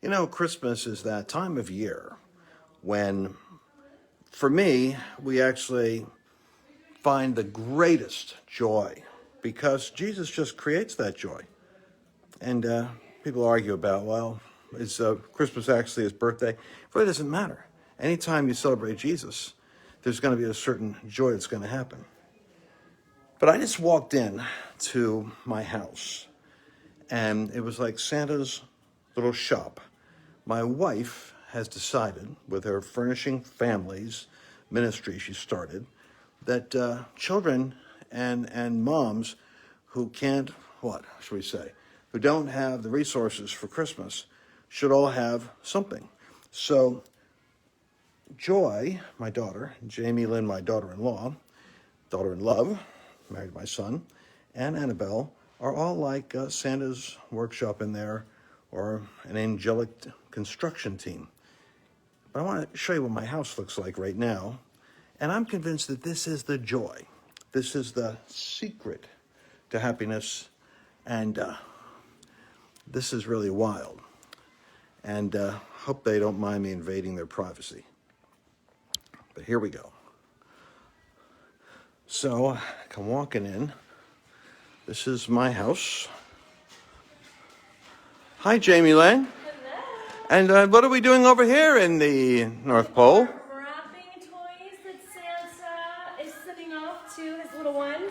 You know, Christmas is that time of year when, for me, we actually find the greatest joy because Jesus just creates that joy. And people argue about, well, is Christmas actually his birthday? It really doesn't matter. Anytime you celebrate Jesus, there's going to be a certain joy that's going to happen. But I just walked in to my house, and it was like Santa's little shop. My wife has decided, with her Furnishing Families ministry she started, that children and moms who can't, what should we say, who don't have the resources for Christmas should all have something. So Joy, my daughter, Jamie Lynn, my daughter-in-law, daughter-in-love, married my son, and Annabelle are all like Santa's workshop in there, or an angelic construction team. But I want to show you what my house looks like right now. And I'm convinced that this is the joy. This is the secret to happiness. And this is really wild. And hope they don't mind me invading their privacy. But here we go. So I come walking in. This is my house. Hi, Jamie Lynn. And what are we doing over here in the North Pole? We're wrapping toys that Santa is sending off to his little ones.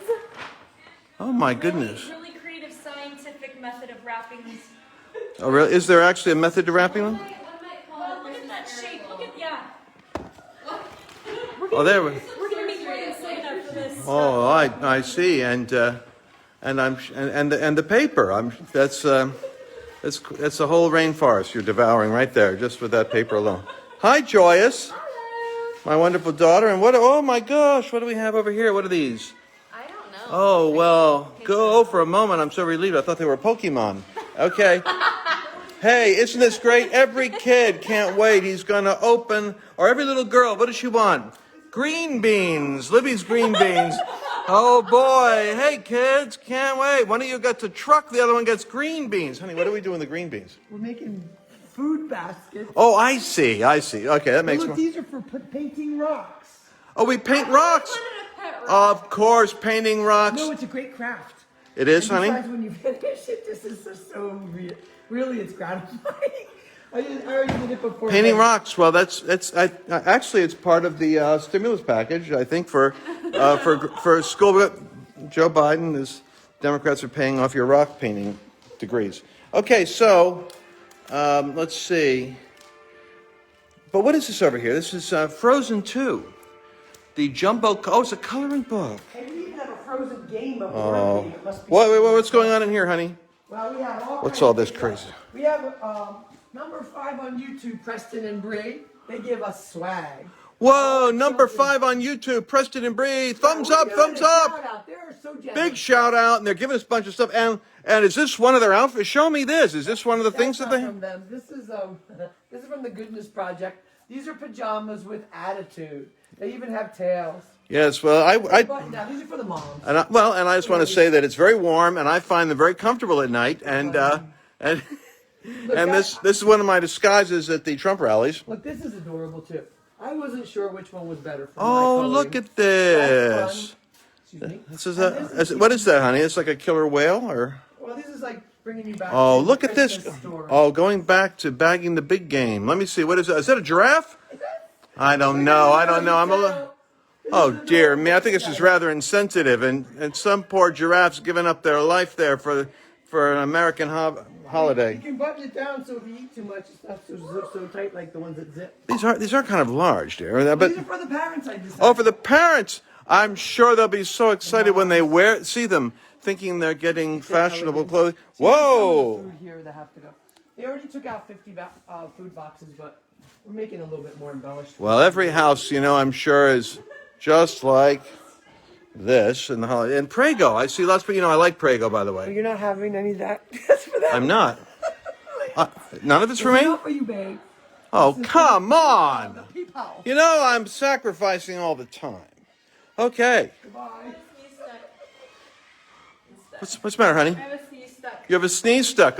Oh my goodness. Really creative scientific method of wrapping these. Oh really? Is there actually a method to wrapping them? Well, look at that shape. Look at, yeah. Oh, there we. We're gonna be more than Santa for this. Oh, I see. And the paper. That's the whole rainforest you're devouring right there, just with that paper alone. Hi, Joyous. Hello. My wonderful daughter. And what? Oh my gosh, what do we have over here? What are these? I don't know. Oh well, go for a moment. I'm so relieved. I thought they were Pokemon. Okay. Hey, isn't this great? Every kid can't wait. He's gonna open, or every little girl. What does she want? Green beans. Libby's green beans. Oh boy. Hey kids, can't wait. One of you gets a truck, the other one gets green beans. Honey, what do we do with the green beans? We're making food baskets. Oh, I see. Okay, that makes Look, more. these are for painting rocks. Oh, we paint rocks. Of course, painting rocks. No, it's a great craft. It is, And honey. besides, when you finish it, this is so really it's gratifying. I already did it before. Painting rocks. Well, actually it's part of the stimulus package. I think for school. Joe Biden is Democrats are paying off your rock painting degrees. Okay, so let's see. But what is this over here? This is Frozen 2. The jumbo. Oh, it's a coloring book. And we even have a Frozen game of board game. It must be What's going on in here, honey? Well, we have all. What's kinds all of this stuff. crazy? We have number 5 on YouTube, Preston and Bree. They give us swag. Whoa, number 5 on YouTube, Preston and Bree. Thumbs up, thumbs up. They're so generous. Big shout out, and they're giving us a bunch of stuff. And is this one of their outfits? Show me this. Is this one of the things that That's they? not from them. This is from the Goodness Project. These are pajamas with attitude. They even have tails. Yes, well, Button down. These are for the moms. and I just want to say that it's very warm, and I find them very comfortable at night. And this is one of my disguises at the Trump rallies. Look, this is adorable too. I wasn't sure which one was better for my Oh, coloring. look at this. Excuse me. What is that, honey? It's like a killer whale, or? Well, this is like bringing you back. Oh, to look the at this. Christmas story. Oh, going back to bagging the big game. Let me see. What is that? Is that a giraffe? I don't know. I'm a little. Oh dear me! I think this is rather insensitive, and some poor giraffes giving up their life there for an American holiday. You can button it down so if you eat too much, it's not so tight like the ones that zip. These are kind of large, dear. But These are for the parents. I decided. oh, for the parents, I'm sure they'll be so excited when they see them, thinking they're getting fashionable clothing. Whoa! Food here that have to go. They already took out 50 food boxes, but we're making it a little bit more embellished. Well, every house, I'm sure is just like this in the holiday. And Prego, I see lots, but I like Prego, by the But way. you're not having any of that. That's for that. I'm not. None of it's for It's me? not for you, babe. Oh, come on. People. I'm sacrificing all the time. Okay. Goodbye. What's the matter, honey? I have a C stuck stuck. You have a sneeze stuck.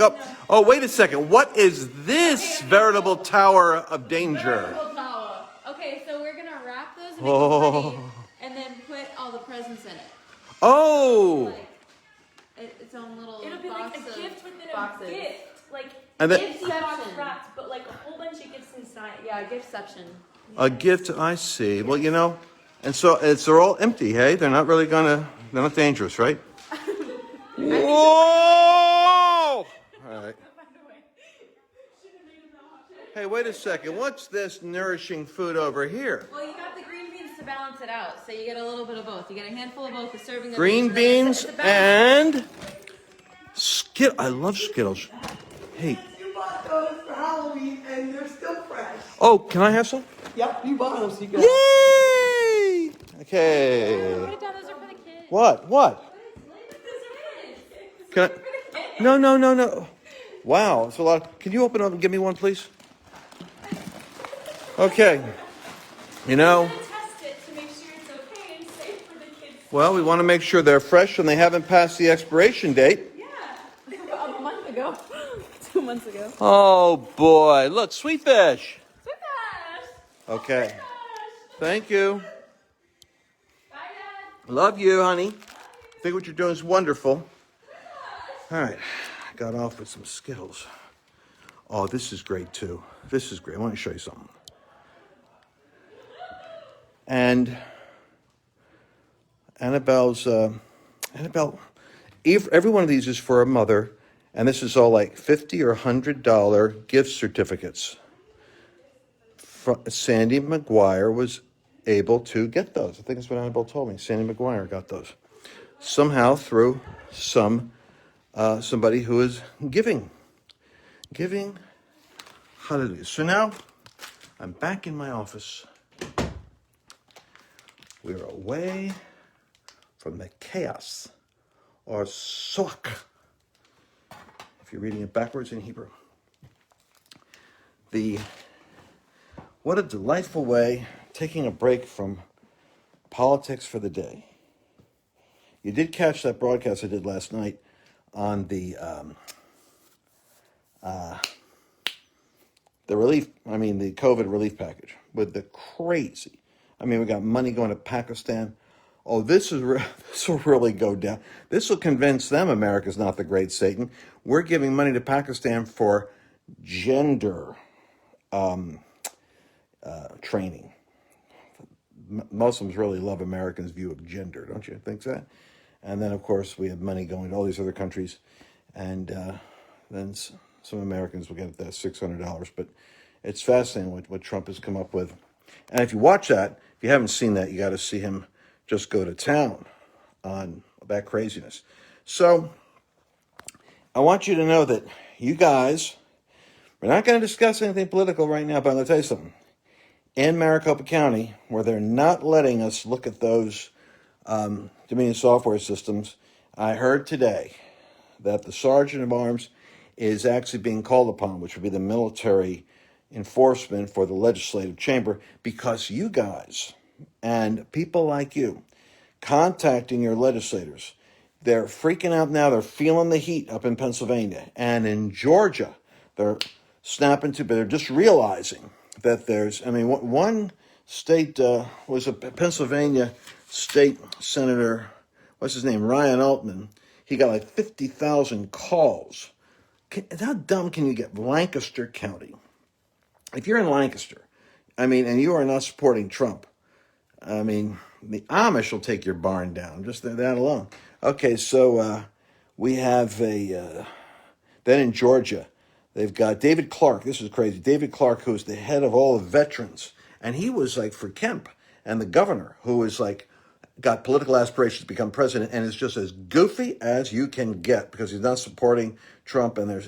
Oh, wait a second. What is this veritable tower of danger? Veritable towel. Okay, so we're gonna wrap those and make Oh. them pretty, and then put all the presents in it. Oh. Like its own little. It'll be like a gift within boxes. a gift. Like And then- gift box wrapped, but like a whole bunch of gifts inside. Yeah, giftception. A gift, I see. Well, you know, and so they're all empty, hey? They're not really they're not dangerous, right? Whoa! All right. Hey, wait a second. What's this nourishing food over here? Well, you got the green beans to balance it out, so you get a little bit of both. You get a handful of both, a serving of Green each, beans it's a balance. and I love Skittles. Hey. You bought those for Halloween and they're still fresh. Oh, can I have some? Yep, you bought them so you can. Yay! Okay. Put it down, those are for the kids. What? Can I? No. Wow, it's a lot. Can you open up and give me one, please? Okay. You know, Test it to make sure it's okay and safe for the kids. well, we want to make sure they're fresh and they haven't passed the expiration date. Yeah. A month ago. 2 months ago. Oh boy, look, sweet fish. Gosh. Okay. Thank you. Bye, Dad. Love you, honey. I think what you're doing is wonderful. All right. Got off with some Skittles. Oh, this is great too. This is great. I want to show you something. And Annabelle, every one of these is for a mother, and this is all like $50 or $100 gift certificates. Sandy McGuire was able to get those. I think that's what Annabelle told me. Sandy McGuire got those somehow through somebody who is giving. Hallelujah. So now I'm back in my office. We're away from the chaos or soak, if you're reading it backwards in Hebrew. What a delightful way, taking a break from politics for the day. You did catch that broadcast I did last night on the COVID relief package with the crazy. We got money going to Pakistan. Oh, this will really go down. This will convince them America's not the great Satan. We're giving money to Pakistan for gender training. Muslims really love Americans' view of gender, don't you think so? And then, of course, we have money going to all these other countries, and then some Americans will get that $600. But it's fascinating what Trump has come up with. And if you watch that, if you haven't seen that, you got to see him just go to town on that craziness. So I want you to know that you guys, we're not going to discuss anything political right now, but I'm going to tell you something. In Maricopa County, where they're not letting us look at those Dominion software systems, I heard today that the sergeant of arms is actually being called upon, which would be the military enforcement for the legislative chamber, because you guys and people like you contacting your legislators, they're freaking out now. They're feeling the heat up in Pennsylvania and in Georgia. They're snapping to, but they're just realizing that there's, one state was a Pennsylvania state senator, what's his name, Ryan Altman. He got like 50,000 calls. How dumb can you get? Lancaster County. If you're in Lancaster, and you are not supporting Trump, the Amish will take your barn down, just that alone. Okay, so we have then in Georgia, they've got David Clark. This is crazy. David Clark, who's the head of all the veterans, and he was like for Kemp, and the governor, who is like got political aspirations to become president, and is just as goofy as you can get because he's not supporting Trump, and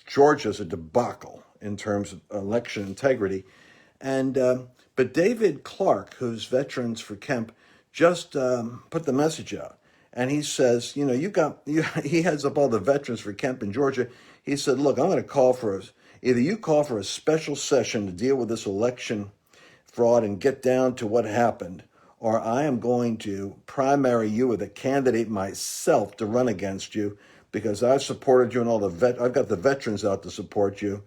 Georgia's a debacle in terms of election integrity, but David Clark, who's Veterans for Kemp, just put the message out, and he says, he heads up all the Veterans for Kemp in Georgia. He said, look, I'm going to call for either you call for a special session to deal with this election fraud and get down to what happened, or I am going to primary you with a candidate myself to run against you because I've supported you and all I've got the veterans out to support you.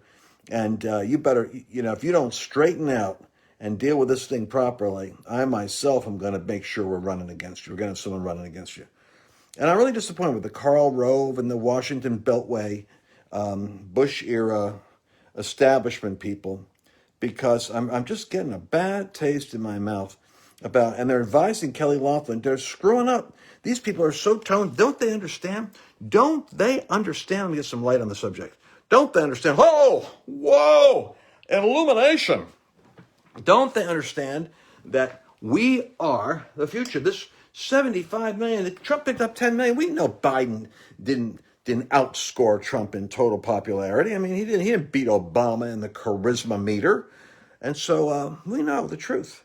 And you better, if you don't straighten out and deal with this thing properly, I myself am going to make sure we're running against you. We're going to have someone running against you. And I'm really disappointed with the Karl Rove and the Washington Beltway, Bush-era establishment people, because I'm just getting a bad taste in my mouth about, and they're advising Kelly Loeffler. They're screwing up. These people are so toned. Don't they understand? Don't they understand? Let me get some light on the subject. Don't they understand? Whoa, an illumination. Don't they understand that we are the future? This 75 million, Trump picked up 10 million. We know Biden didn't outscore Trump in total popularity. I mean, he didn't beat Obama in the charisma meter. And so we know the truth.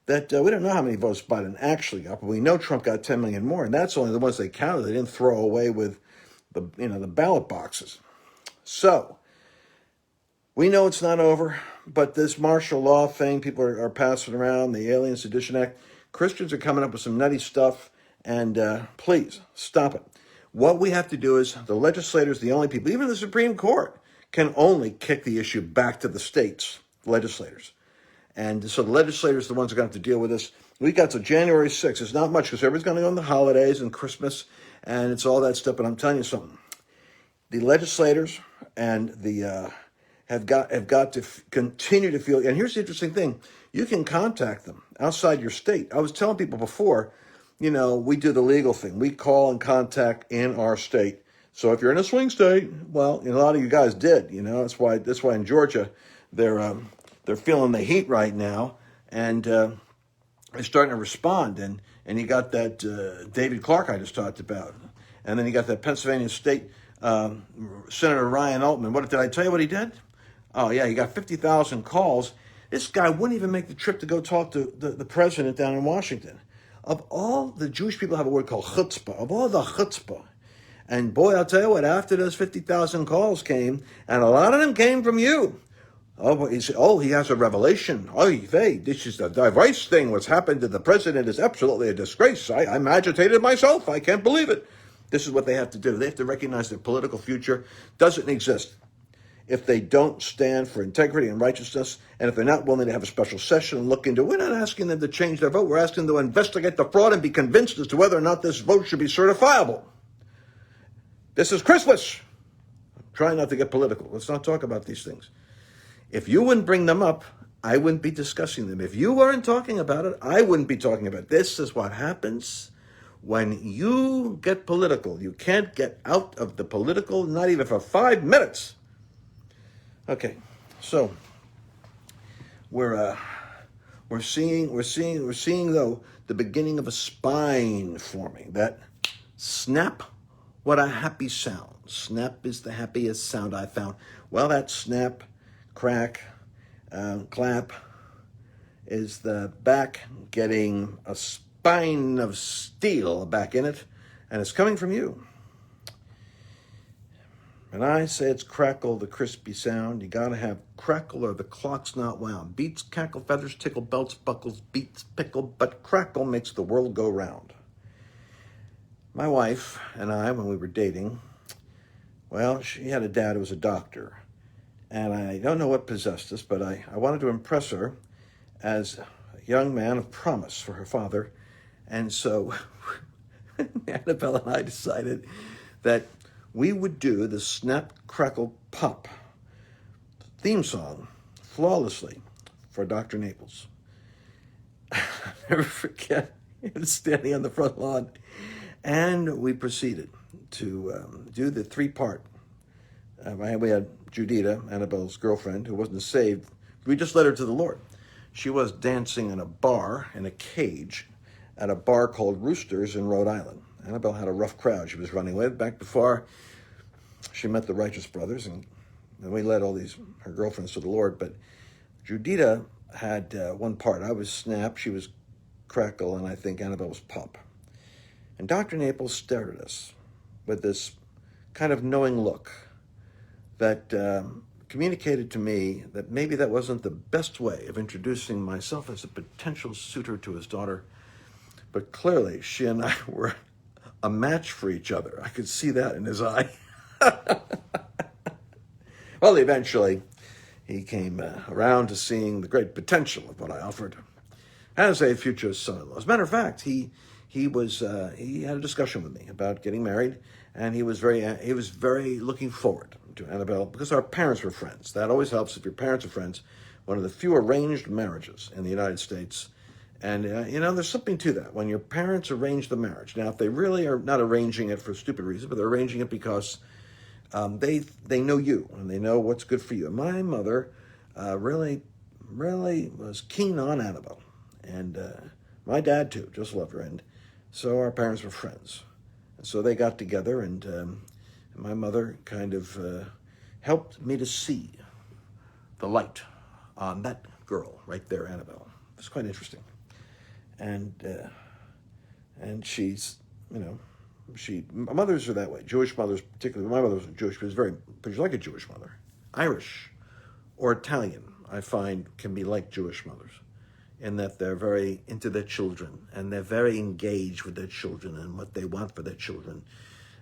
That we don't know how many votes Biden actually got, but we know Trump got 10 million more, and that's only the ones they counted. They didn't throw away with the ballot boxes. So we know it's not over, but this martial law thing people are passing around, the Alien Sedition Act, Christians are coming up with some nutty stuff, and please stop it. What we have to do is, the legislators, the only people, even the Supreme Court, can only kick the issue back to the states, legislators. And so the legislators are the ones who are going to have to deal with this. We got to January 6th. It's not much because everybody's going to go on the holidays and Christmas, and it's all that stuff. But I'm telling you something. The legislators and the have got to continue to feel. And here's the interesting thing: you can contact them outside your state. I was telling people before, we do the legal thing. We call and contact in our state. So if you're in a swing state, well, a lot of you guys did. That's why in Georgia they're feeling the heat right now, and they're starting to respond. And you got that David Clark I just talked about, and then you got that Pennsylvania State Senator Ryan Altman. What did I tell you? What he did? Oh yeah, he got 50,000 calls. This guy wouldn't even make the trip to go talk to the president down in Washington. Of all the Jewish people have a word called chutzpah. Of all the chutzpah. And boy, I'll tell you what, after those 50,000 calls came, and a lot of them came from you. He has a revelation. This is a device thing. What's happened to the president is absolutely a disgrace. I'm agitated myself. I can't believe it. This is what they have to do. They have to recognize their political future doesn't exist if they don't stand for integrity and righteousness, and if they're not willing to have a special session and look into it. We're not asking them to change their vote. We're asking them to investigate the fraud and be convinced as to whether or not this vote should be certifiable. This is Christmas. I'm trying not to get political. Let's not talk about these things. If you wouldn't bring them up, I wouldn't be discussing them. If you weren't talking about it, I wouldn't be talking about it. This is what happens when you get political. You can't get out of the political, not even for 5 minutes. Okay, so we're seeing though the beginning of a spine forming. That snap, what a happy sound. Snap is the happiest sound I found. Well, that snap, crack, clap is the back getting a spine of steel back in it, and it's coming from you. And I say it's crackle, the crispy sound. You gotta have crackle or the clock's not wound. Beats, cackle, feathers, tickle, belts, buckles, beats, pickle, but crackle makes the world go round. My wife and I, when we were dating, well, she had a dad who was a doctor. And I don't know what possessed us, but I wanted to impress her as a young man of promise for her father. And so Annabelle and I decided that we would do the Snap, Crackle, Pop theme song flawlessly for Dr. Naples. I'll never forget him standing on the front lawn. And we proceeded to do the 3-part. We had Judita, Annabelle's girlfriend, who wasn't saved. We just led her to the Lord. She was dancing in a bar, in a cage, at a bar called Roosters in Rhode Island. Annabelle had a rough crowd she was running with back before she met the Righteous Brothers, and we led all her girlfriends to the Lord. But Judita had one part. I was Snap, she was Crackle, and I think Annabelle was Pop. And Dr. Naples stared at us with this kind of knowing look that communicated to me that maybe that wasn't the best way of introducing myself as a potential suitor to his daughter. But clearly, she and I were a match for each other. I could see that in his eye. Well, eventually, he came around to seeing the great potential of what I offered as a future son-in-law. As a matter of fact, he had a discussion with me about getting married, and he was very looking forward to Annabelle because our parents were friends. That always helps if your parents are friends. One of the few arranged marriages in the United States. And, there's something to that. When your parents arrange the marriage, now, if they really are not arranging it for stupid reasons, but they're arranging it because they know you and they know what's good for you. And my mother really was keen on Annabelle. And my dad, too, just loved her. And so our parents were friends. And so they got together, and my mother kind of helped me to see the light on that girl right there, Annabelle. It's quite interesting. And she's, mothers are that way. Jewish mothers, particularly, my mother was Jewish, but she's like a Jewish mother. Irish or Italian, I find, can be like Jewish mothers in that they're very into their children and they're very engaged with their children and what they want for their children.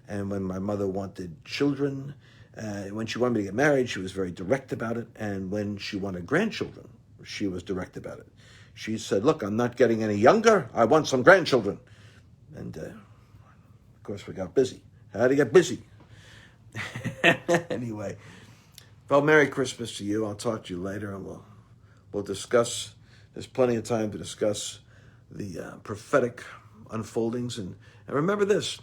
And when my mother wanted children, when she wanted me to get married, she was very direct about it. And when she wanted grandchildren, she was direct about it. She said, look, I'm not getting any younger. I want some grandchildren. And, of course, we got busy. How to get busy? Anyway, well, Merry Christmas to you. I'll talk to you later, and we'll discuss. There's plenty of time to discuss the prophetic unfoldings. And remember this,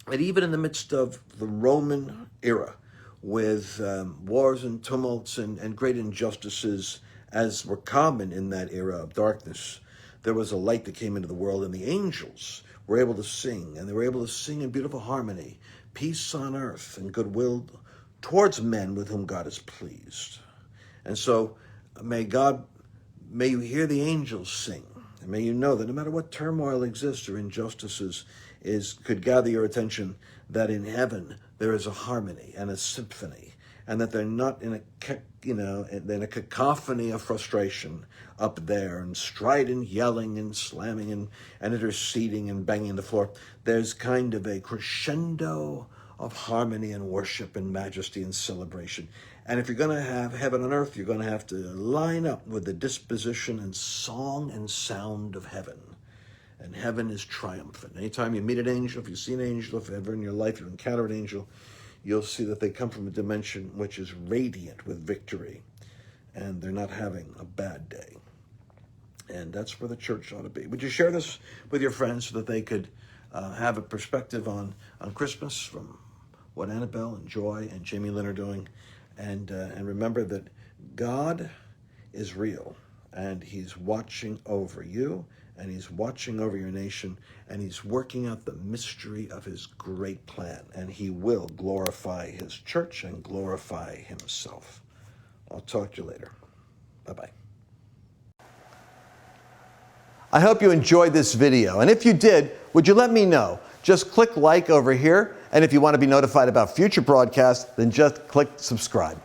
that even in the midst of the Roman era, with wars and tumults and great injustices, as were common in that era of darkness, there was a light that came into the world, and the angels were able to sing, and they were able to sing in beautiful harmony, peace on earth and goodwill towards men with whom God is pleased. And so may you hear the angels sing, and may you know that no matter what turmoil exists or injustices could gather your attention, that in heaven there is a harmony and a symphony, and that they're not in a cacophony of frustration up there and strident yelling and slamming and interceding and banging the floor. There's kind of a crescendo of harmony and worship and majesty and celebration. And if you're going to have heaven on earth, you're going to have to line up with the disposition and song and sound of heaven. And heaven is triumphant. Anytime you meet an angel, if you see an angel, if ever in your life you encounter an angel, you'll see that they come from a dimension which is radiant with victory, and they're not having a bad day. And that's where the church ought to be. Would you share this with your friends so that they could have a perspective on Christmas from what Annabelle and Joy and Jamie Lynn are doing, and remember that God is real, and he's watching over you, and he's watching over your nation, and he's working out the mystery of his great plan, and he will glorify his church and glorify himself. I'll talk to you later. Bye-bye. I hope you enjoyed this video, and if you did, would you let me know? Just click like over here, and if you want to be notified about future broadcasts, then just click subscribe.